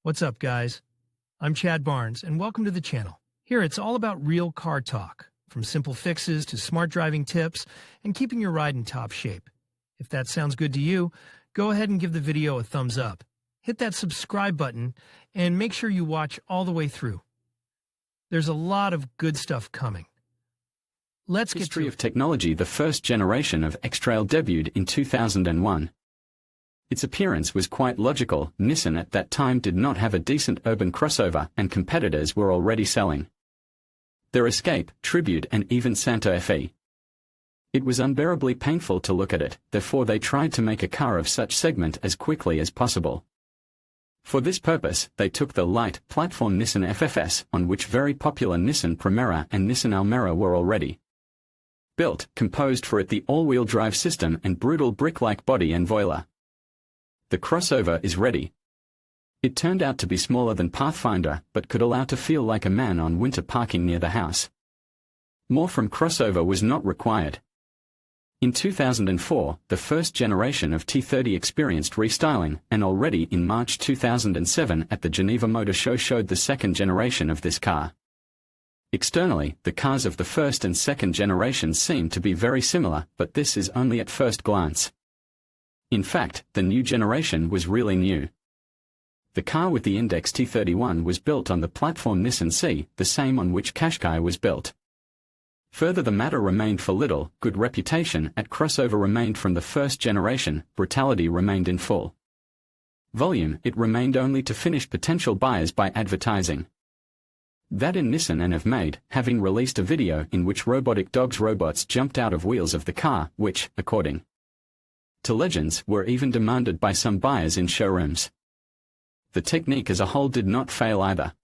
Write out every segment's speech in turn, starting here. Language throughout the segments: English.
What's up, guys? I'm Chad Barnes, and welcome to the channel. Here, it's all about real car talk, from simple fixes to smart driving tips and keeping your ride in top shape. If that sounds good to you, go ahead and give the video a thumbs up. Hit that subscribe button, and make sure you watch all the way through. There's a lot of good stuff coming. Let's get to History of technology. The first generation of X-Trail debuted in 2001. Its appearance was quite logical. Nissan at that time did not have a decent urban crossover, and competitors were already selling their Escape, Tribute, and even Santa Fe. It was unbearably painful to look at it, therefore they tried to make a car of such segment as quickly as possible. For this purpose, they took the light platform Nissan FFS, on which very popular Nissan Primera and Nissan Almera were already built, composed for it the all-wheel drive system and brutal brick-like body and voiler. The crossover is ready. It turned out to be smaller than Pathfinder, but could allow to feel like a man on winter parking near the house. More from crossover was not required. In 2004, the first generation of T30 experienced restyling, and already in March 2007 at the Geneva Motor Show showed the second generation of this car. Externally, the cars of the first and second generations seem to be very similar, but this is only at first glance. In fact, the new generation was really new. The car with the Index T31 was built on the platform Nissan C, the same on which Qashqai was built. Further, the matter remained for little. Good reputation at crossover remained from the first generation. Brutality remained in full volume. It remained only to finish potential buyers by advertising that in Nissan and have made, having released a video in which robotic robots jumped out of wheels of the car, which, according to legends, were even demanded by some buyers in showrooms. The technique as a whole did not fail either.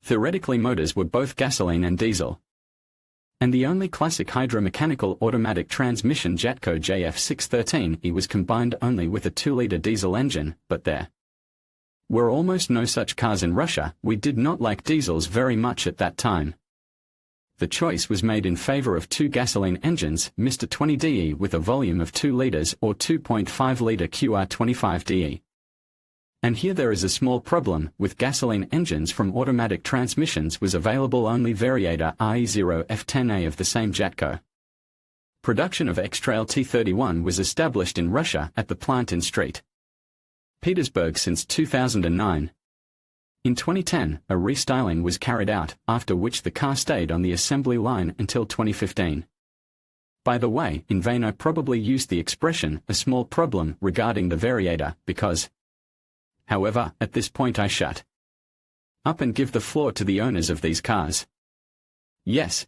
Theoretically, motors were both gasoline and diesel, and the only classic hydromechanical automatic transmission Jatco JF613E was combined only with a 2-liter diesel engine, but there were almost no such cars in Russia. We did not like diesels very much at that time. The choice was made in favor of 2 gasoline engines, Mr. 20DE with a volume of 2 liters or 2.5-liter QR25DE. And here there is a small problem. With gasoline engines from automatic transmissions was available only Variator RE0F10A of the same Jatco. Production of X-Trail T31 was established in Russia at the plant in St. Petersburg since 2009. In 2010, a restyling was carried out, after which the car stayed on the assembly line until 2015. By the way, in vain I probably used the expression, a small problem, regarding the Variator, because, however, at this point I shut up and give the floor to the owners of these cars. Yes,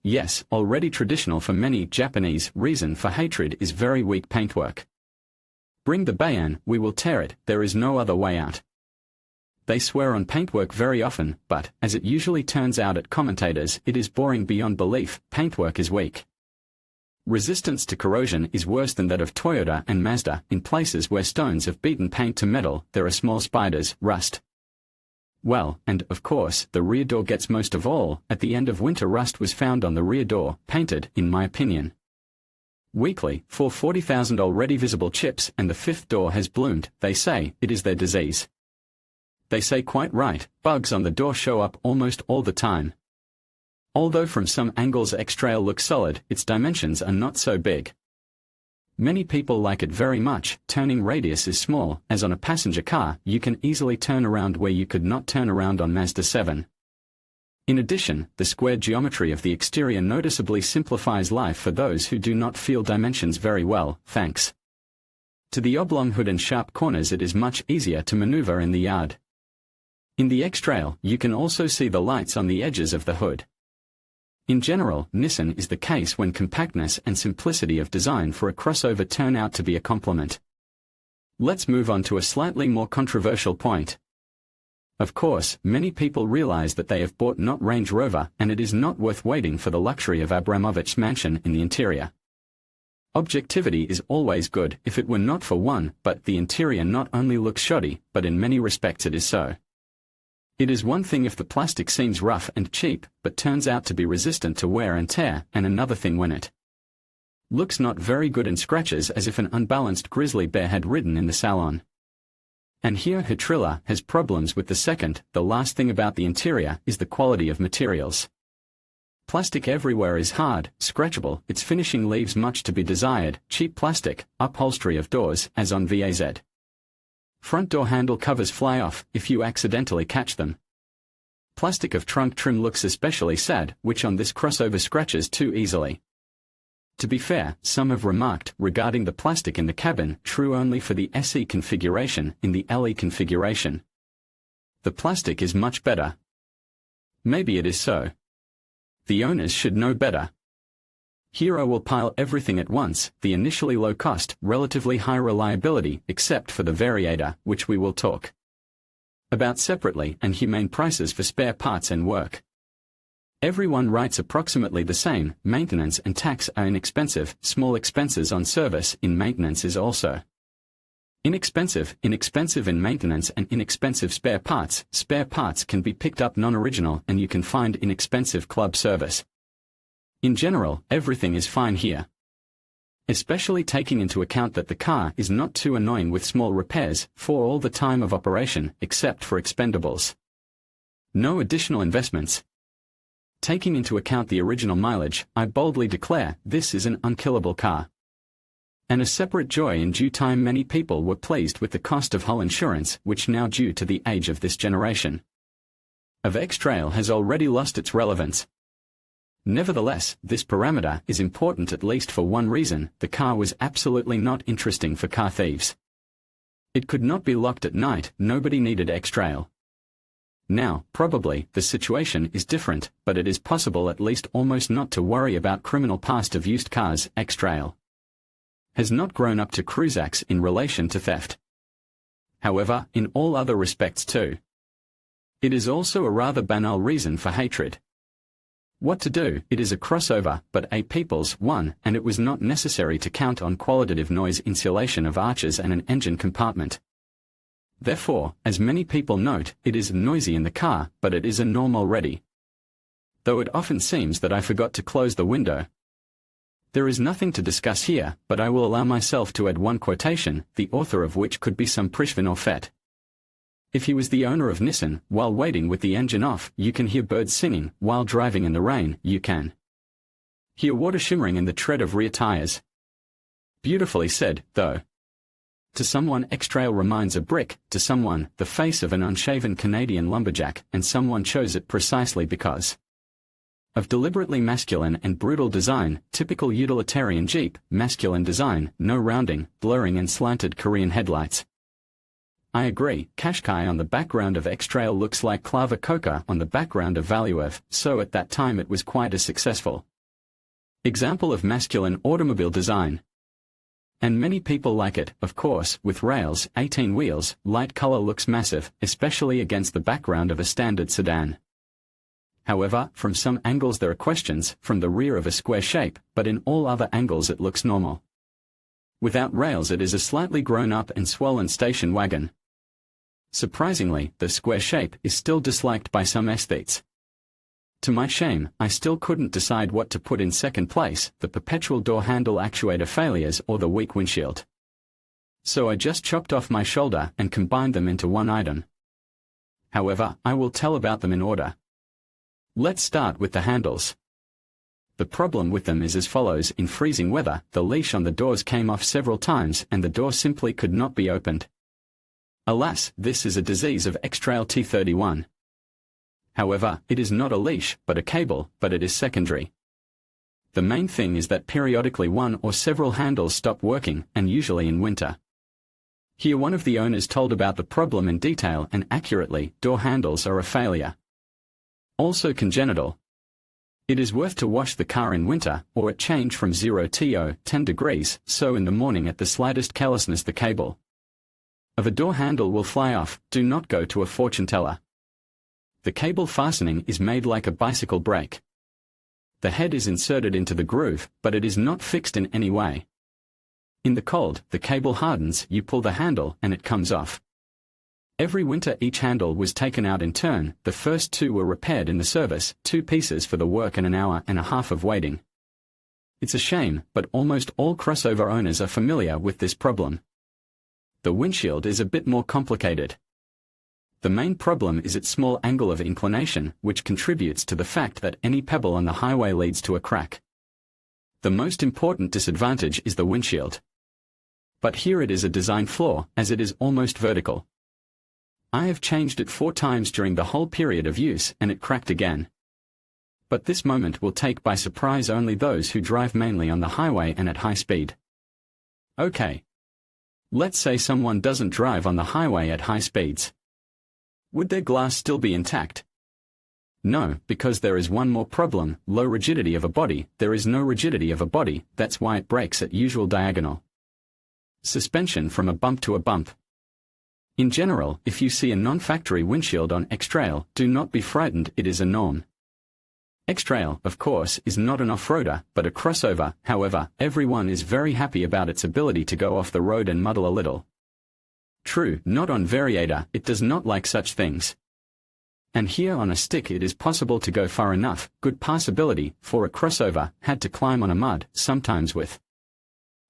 already traditional for many Japanese, reason for hatred is very weak paintwork. Bring the Bayan, we will tear it, there is no other way out. They swear on paintwork very often, but, as it usually turns out at commentators, it is boring beyond belief. Paintwork is weak. Resistance to corrosion is worse than that of Toyota and Mazda. In places where stones have beaten paint to metal, there are small spiders, rust. Well, and, of course, the rear door gets most of all. At the end of winter, rust was found on the rear door, painted, in my opinion, weakly, for 40,000 already visible chips, and the 5th door has bloomed. They say, it is their disease. They say quite right, bugs on the door show up almost all the time. Although from some angles X-Trail looks solid, its dimensions are not so big. Many people like it very much. Turning radius is small, as on a passenger car, you can easily turn around where you could not turn around on Mazda 7. In addition, the square geometry of the exterior noticeably simplifies life for those who do not feel dimensions very well, thanks to the oblong hood and sharp corners. It is much easier to maneuver in the yard. In the X-Trail, you can also see the lights on the edges of the hood. In general, Nissan is the case when compactness and simplicity of design for a crossover turn out to be a compliment. Let's move on to a slightly more controversial point. Of course, many people realize that they have bought not Range Rover, and it is not worth waiting for the luxury of Abramovich's mansion in the interior. Objectivity is always good if it were not for one, but the interior not only looks shoddy, but in many respects it is so. It is one thing if the plastic seems rough and cheap, but turns out to be resistant to wear and tear, and another thing when it looks not very good and scratches as if an unbalanced grizzly bear had ridden in the salon. And here Hitrilla has problems with the second. The last thing about the interior is the quality of materials. Plastic everywhere is hard, scratchable, its finishing leaves much to be desired, cheap plastic, upholstery of doors, as on VAZ. Front door handle covers fly off, if you accidentally catch them. Plastic of trunk trim looks especially sad, which on this crossover scratches too easily. To be fair, some have remarked regarding the plastic in the cabin, true only for the SE configuration. In the LE configuration, the plastic is much better. Maybe it is so. The owners should know better. Hero will pile everything at once, the initially low cost, relatively high reliability, except for the variator, which we will talk about separately, and humane prices for spare parts and work. Everyone writes approximately the same. Maintenance and tax are inexpensive. Small expenses on service in maintenance is also inexpensive in maintenance, and inexpensive spare parts. Spare parts can be picked up non-original, and you can find inexpensive club service. In general, everything is fine here. Especially taking into account that the car is not too annoying with small repairs for all the time of operation, except for expendables. No additional investments. Taking into account the original mileage, I boldly declare this is an unkillable car. And a separate joy in due time. Many people were pleased with the cost of hull insurance, which now due to the age of this generation of X-Trail has already lost its relevance. Nevertheless, this parameter is important at least for one reason: the car was absolutely not interesting for car thieves. It could not be locked at night, nobody needed X-Trail. Now, probably, the situation is different, but it is possible at least almost not to worry about criminal past of used cars. X-Trail has not grown up to Cruisax in relation to theft. However, in all other respects too. It is also a rather banal reason for hatred. What to do? It is a crossover, but a people's one, and it was not necessary to count on qualitative noise insulation of arches and an engine compartment. Therefore, as many people note, it is noisy in the car, but it is a norm already. Though it often seems that I forgot to close the window. There is nothing to discuss here, but I will allow myself to add one quotation, the author of which could be some Prishvin or Fett. If he was the owner of Nissan, while waiting with the engine off, you can hear birds singing. While driving in the rain, you can hear water shimmering in the tread of rear tires. Beautifully said, though. To someone, X-Trail reminds a brick, to someone, the face of an unshaven Canadian lumberjack, and someone chose it precisely because of deliberately masculine and brutal design. Typical utilitarian Jeep, masculine design, no rounding, blurring and slanted Korean headlights. I agree, Qashqai on the background of X-Trail looks like Clava Coca on the background of Valuev, so at that time it was quite a successful example of masculine automobile design. And many people like it, of course, with rails, 18 wheels, light color looks massive, especially against the background of a standard sedan. However, from some angles there are questions, from the rear of a square shape, but in all other angles it looks normal. Without rails it is a slightly grown up and swollen station wagon. Surprisingly, the square shape is still disliked by some aesthetes. To my shame, I still couldn't decide what to put in second place, the perpetual door handle actuator failures or the weak windshield. So I just chopped off my shoulder and combined them into one item. However, I will tell about them in order. Let's start with the handles. The problem with them is as follows: in freezing weather, the leash on the doors came off several times and the door simply could not be opened. Alas, this is a disease of X-Trail T31. However, it is not a leash, but a cable, but it is secondary. The main thing is that periodically one or several handles stop working, and usually in winter. Here one of the owners told about the problem in detail, and accurately, door handles are a failure. Also congenital. It is worth to wash the car in winter, or at change from 0 to 10 degrees, so in the morning at the slightest carelessness the cable of a door handle will fly off. Do not go to a fortune teller. The cable fastening is made like a bicycle brake. The head is inserted into the groove, but it is not fixed in any way. In the cold, the cable hardens, you pull the handle, and it comes off. Every winter each handle was taken out in turn, the first two were repaired in the service, 2 pieces for the work and an hour and a half of waiting. It's a shame, but almost all crossover owners are familiar with this problem. The windshield is a bit more complicated. The main problem is its small angle of inclination, which contributes to the fact that any pebble on the highway leads to a crack. The most important disadvantage is the windshield. But here it is a design flaw, as it is almost vertical. I have changed it 4 times during the whole period of use and it cracked again. But this moment will take by surprise only those who drive mainly on the highway and at high speed. Okay. Let's say someone doesn't drive on the highway at high speeds. Would their glass still be intact? No, because there is one more problem: low rigidity of a body. There is no rigidity of a body, that's why it breaks at usual diagonal. Suspension from a bump to a bump. In general, if you see a non-factory windshield on X-Trail, do not be frightened, it is a norm. X-Trail, of course, is not an off-roader, but a crossover. However, everyone is very happy about its ability to go off the road and muddle a little. True, not on Variator, it does not like such things. And here on a stick it is possible to go far enough, good passability, for a crossover, had to climb on a mud, sometimes with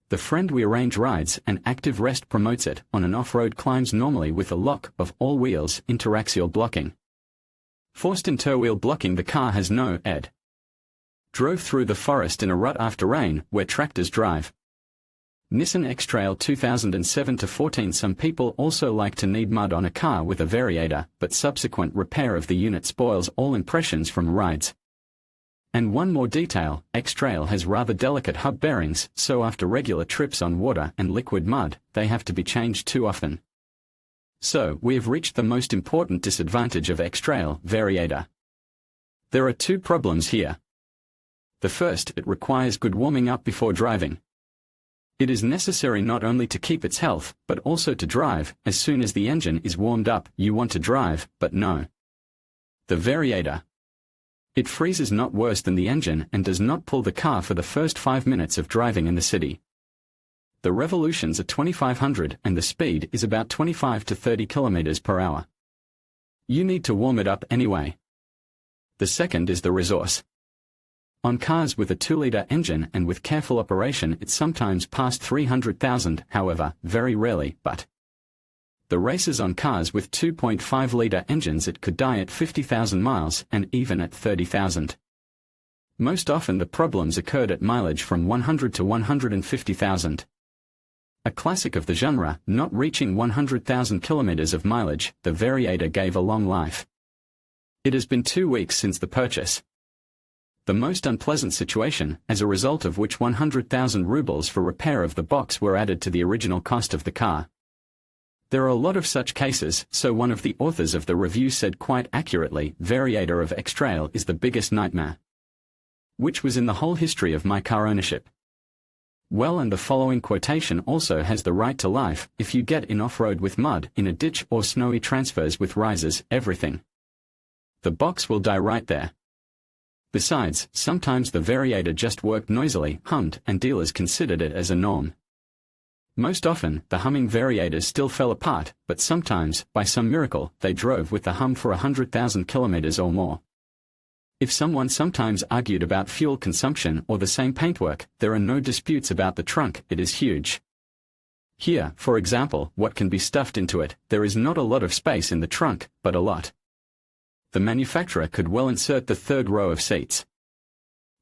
the friend we arrange rides, and active rest promotes it. On an off-road climbs normally with a lock of all wheels, interaxial blocking. Forced interwheel blocking, the car has no ed. Drove through the forest in a rut after rain, where tractors drive. Nissan X-Trail 2007-14. Some people also like to need mud on a car with a Variator, but subsequent repair of the unit spoils all impressions from rides. And one more detail, X-Trail has rather delicate hub bearings, so after regular trips on water and liquid mud, they have to be changed too often. So, we have reached the most important disadvantage of X-Trail, Variator. There are 2 problems here. The first, it requires good warming up before driving. It is necessary not only to keep its health, but also to drive. As soon as the engine is warmed up, you want to drive, but no. The Variator. It freezes not worse than the engine and does not pull the car for the first 5 minutes of driving in the city. The revolutions are 2500 and the speed is about 25 to 30 km per hour. You need to warm it up anyway. The second is the resource. On cars with a 2-liter engine and with careful operation it's sometimes past 300,000, however, very rarely, but the races on cars with 2.5-liter engines it could die at 50,000 miles and even at 30,000. Most often the problems occurred at mileage from 100 to 150,000. A classic of the genre, not reaching 100,000 kilometers of mileage, the Variator gave a long life. It has been 2 weeks since the purchase. The most unpleasant situation, as a result of which 100,000 rubles for repair of the box were added to the original cost of the car. There are a lot of such cases, so one of the authors of the review said quite accurately, Variator of X-Trail is the biggest nightmare. Which was in the whole history of my car ownership. Well, and the following quotation also has the right to life: if you get in off-road with mud, in a ditch or snowy transfers with risers, everything. The box will die right there. Besides, sometimes the Variator just worked noisily, hummed, and dealers considered it as a norm. Most often, the humming Variators still fell apart, but sometimes, by some miracle, they drove with the hum for 100,000 kilometers or more. If someone sometimes argued about fuel consumption or the same paintwork, there are no disputes about the trunk, it is huge. Here, for example, what can be stuffed into it? There is not a lot of space in the trunk, but a lot. The manufacturer could well insert the 3rd row of seats.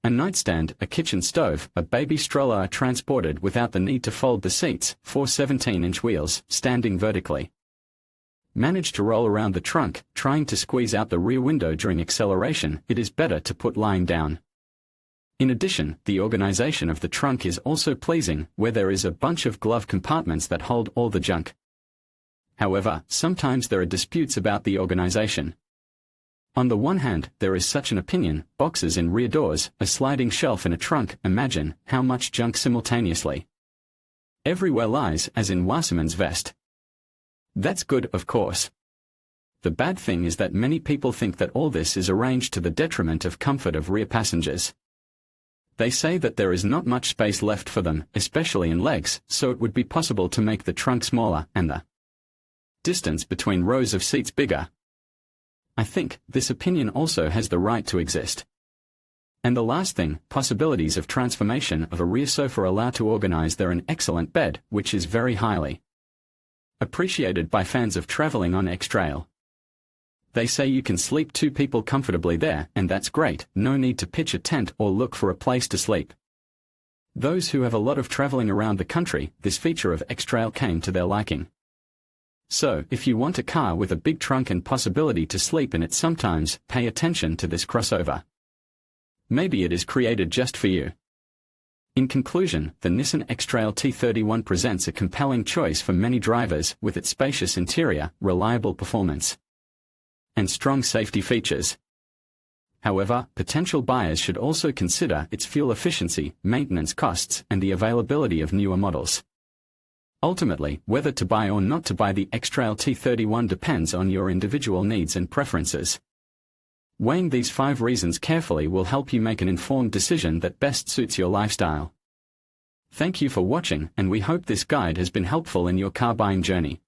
A nightstand, a kitchen stove, a baby stroller are transported without the need to fold the seats, 4 17-inch wheels, standing vertically. Manage to roll around the trunk, trying to squeeze out the rear window during acceleration, it is better to put lying down. In addition, the organization of the trunk is also pleasing, where there is a bunch of glove compartments that hold all the junk. However, sometimes there are disputes about the organization. On the one hand, there is such an opinion: boxes in rear doors, a sliding shelf in a trunk. Imagine how much junk simultaneously everywhere lies, as in Wasserman's vest. That's good, of course. The bad thing is that many people think that all this is arranged to the detriment of comfort of rear passengers. They say that there is not much space left for them, especially in legs, so it would be possible to make the trunk smaller and the distance between rows of seats bigger. I think this opinion also has the right to exist. And the last thing, possibilities of transformation of a rear sofa allow to organize there an excellent bed, which is very highly Appreciated by fans of traveling on X-Trail. They say you can sleep 2 people comfortably there, and that's great, no need to pitch a tent or look for a place to sleep. Those who have a lot of traveling around the country, this feature of X-Trail came to their liking. So, if you want a car with a big trunk and possibility to sleep in it sometimes, pay attention to this crossover. Maybe it is created just for you. In conclusion, the Nissan X-Trail T31 presents a compelling choice for many drivers with its spacious interior, reliable performance, and strong safety features. However, potential buyers should also consider its fuel efficiency, maintenance costs, and the availability of newer models. Ultimately, whether to buy or not to buy the X-Trail T31 depends on your individual needs and preferences. Weighing these 5 reasons carefully will help you make an informed decision that best suits your lifestyle. Thank you for watching, and we hope this guide has been helpful in your car buying journey.